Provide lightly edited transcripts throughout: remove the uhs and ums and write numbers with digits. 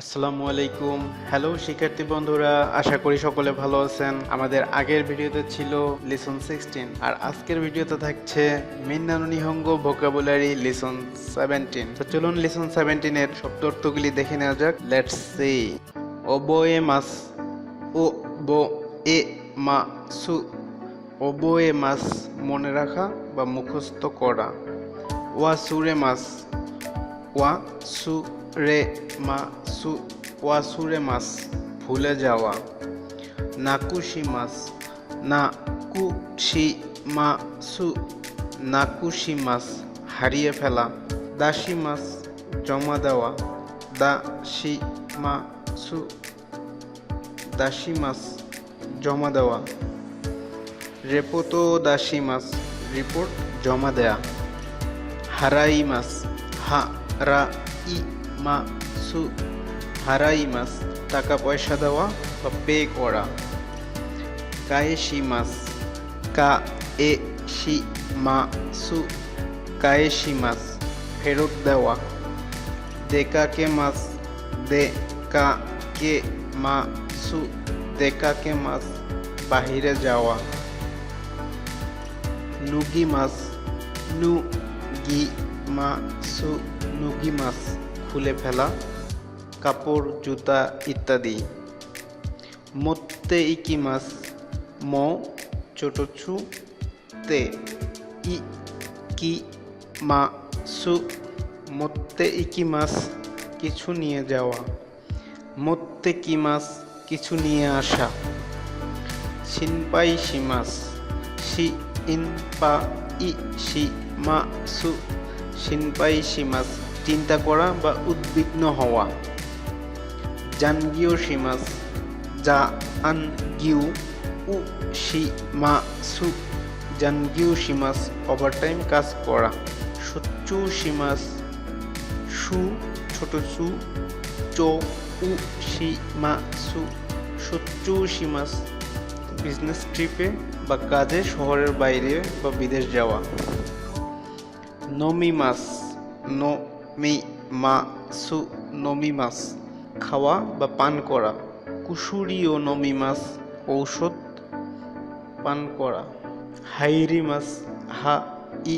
আসসালামু আলাইকুম। হ্যালো শিক্ষার্থী বন্ধুরা, আশা করি সকলে ভালো আছেন। আমাদের আগের ভিডিওতে ছিল লেসন 16 আর আজকের ভিডিওতে থাকছে মিন্না নো নিহঙ্গো ভোকাবুলারি লেসন 17। তো চলুন লেসন 17 এর শব্দ অর্থগুলি দেখে নেওয়া যাক। Let's see. ওবোয়ে মাস, ও বো এ মা সু। ওবোয়ে মাস মনে রাখা বা মুখস্থ করা। ওয়া সুরে মাস, ওয়া সু রে মা সু, ওয়াসুরে মাস ভুলে যাওয়া। নাকুশি মাস, না কু শি মা সু, নাকুশি মাস হারিয়ে ফেলা। দাসি মাস জমা দেওয়া। দা শি মা সু, দাসি মাস জমা দেওয়া। রেপোতো দাসি মাস রিপোর্ট জমা দেয়া। হারাই মাস, হা রা ই মা সু, হারাই মাস টাকা পয়সা দেওয়া বা পে করা। কায়েশি মাস, কা এ শি মা সু, কায়েশি মাস ফেরত দেওয়া। দেকাকে মাস, দে কা কে মা সু, দেকাকে মাস বাহিরে যাওয়া। নুগি মাস, নু গি মা সু, নুগি মাস খুলে ফেলা, কাপড় জুতা ইত্যাদি। মোত্তে ইকি মাস, ম ছোট ছু, তে ই কি মা সু, মোত্তে ইকি মাস কিছু নিয়ে যাওয়া। মোত্তে কি মাস কিছু নিয়ে আসা। শিনপাই শিমাস, শি ইন পা ই শি মা সু, শিনপাই শিমাস চিন্তা করা বা উদ্বিগ্ন হওয়া। জানগিও শিমাস, জা আন গিউ উ শি মা সু, জানগিও শিমাস ওভারটাইম কাজ করা। সুচু শিমাস, সু ছোট সু, চো উ শি মা সু, সুচু শিমাস বিজনেস ট্রিপে বা কাজে শহরের বাইরে বা বিদেশ যাওয়া। নমিমাস, নো মি মা সু, নমিমাস খাওয়া বা পান করা। কুশুরিও নমিমাস ঔষধ পান করা। হাইরিমাস, হা ই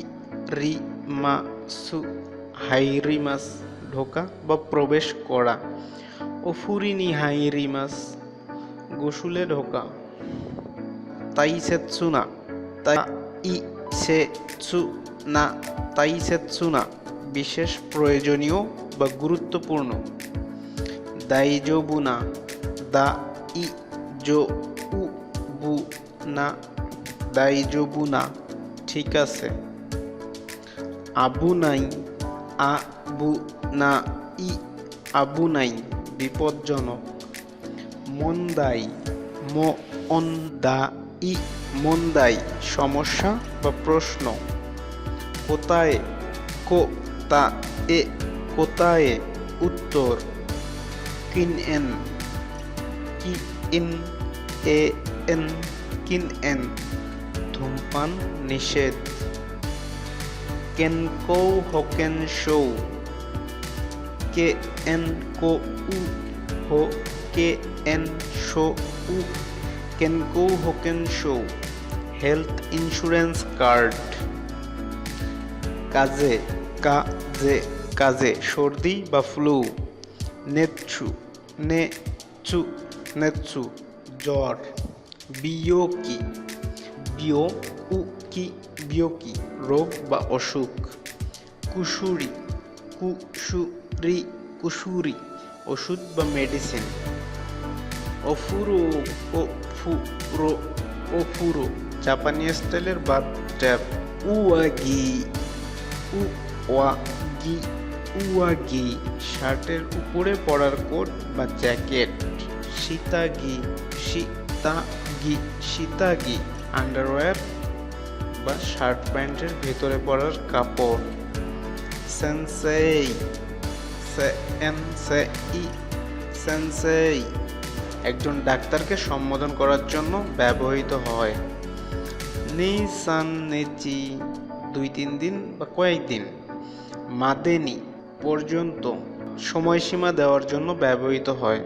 রি মা সু, হাইরিমাস ঢোকা বা প্রবেশ করা। ওফুরিনি হাইরিমাস গোসুলে ঢোকা। তাইসেৎসু না, তাই ই সে সু না, তাইসেৎসু না বিশেষ প্রয়োজনীয় বা গুরুত্বপূর্ণ। দাইজোবু না, দা ই জো উ বু না, দাইজোবু না ঠিক আছে। আবু নাই, আ বু না ই, আবু নাই বিপজ্জনক। মন্দাই, ম অন দা ই, মন্দাই সমস্যা বা প্রশ্ন। কোথায়, কো তা এ, কোথায় উত্তর। কিন এন, কি ইন এ এন, কিন এন ধূমপান নিষেধ। কেনকো হোকেন শো, কে এন কো উ হো, কে এন শো উ, কেনকো হোকেন শো হেলথ ইন্স্যুরেন্স কার্ড। কাজে, কাজে কাজে সর্দি বা ফ্লু। নেৎসু, নে চু, নেৎসু জ্বর। বিয়োকি, বিয় উ কি, বিয়োকি রোগ বা অসুখ। কুশুরি, কুশুরি, কুশুরি ওষুধ বা মেডিসিন। অফুরো, ও ফুরো, অফুরো জাপানি স্টাইলের বাথট্যাব। উয়াগি, উ ওয়া গি, উয়াগি শার্টের উপরে পরার কোট বা জ্যাকেট। শীতাগি, শীতাগি, শীতাগি আন্ডারওয়্যার বা শার্ট প্যান্টের ভেতরে পরার কাপড়। সেনসেই, সেনসেই, সেনসেই একজন ডাক্তারকে সম্বোধন করার জন্য ব্যবহৃত হয়। নিসান, নেচি 2-3 দিন বা কয়েকদিন। মাদেনি পর্যন্ত। সময়সীমা দেওয়ার জন্য ব্যবহৃত হয়।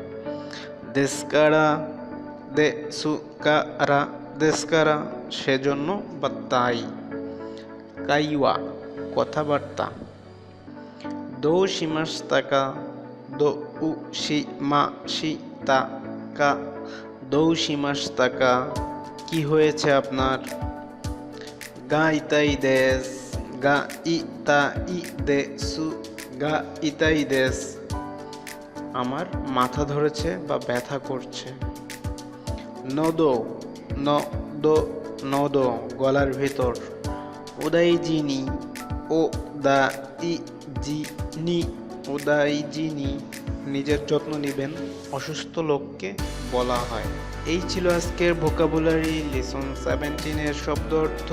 দেস্কারা দেসুকারা দেস্কারা সেজন্য বা তাই। কাইওয়া কথাবার্তা। দো শিমাস্তাকা দো উশিমাশিতাকা দো শিমাস্তাকা কি হয়েছে আপনার? গা ইতাই দেস গা ইতাই দেসু গা ইতাই দেস আমার মাথা ধরেছে বা ব্যথা করছে। নদো নদো নদো গলার ভেতর। ওদাই জিনি ও দা ই জিনি ওদাই জিনি নিজের যত্ন নেবেন, অসুস্থ লোককে বলা হয়। এই ছিল আজকের ভোকাবুলারি লেসন 17 এর শব্দ অর্থ।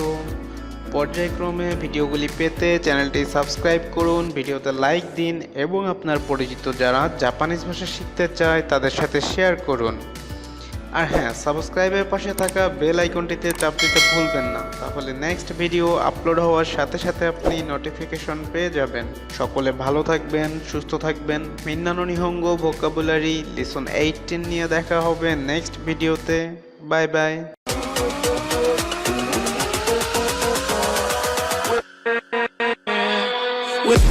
পর্যায়ক্রমে ভিডিওগুলি পেতে চ্যানেলটি সাবস্ক্রাইব করুন, ভিডিওতে লাইক দিন এবং আপনার পরিচিত যারা জাপানিজ ভাষা শিখতে চায় তাদের সাথে শেয়ার করুন। আর হ্যাঁ, সাবস্ক্রাইবের পাশে থাকা বেল আইকনটিতে চাপ দিতে ভুলবেন না, তাহলে নেক্সট ভিডিও আপলোড হওয়ার সাথে সাথে আপনি নোটিফিকেশন পেয়ে যাবেন। সকলে ভালো থাকবেন, সুস্থ থাকবেন। মিন্না নো নিহঙ্গো ভোকাবুলারি লেসন 18 নিয়ে দেখা হবে নেক্সট ভিডিওতে। Bye bye. With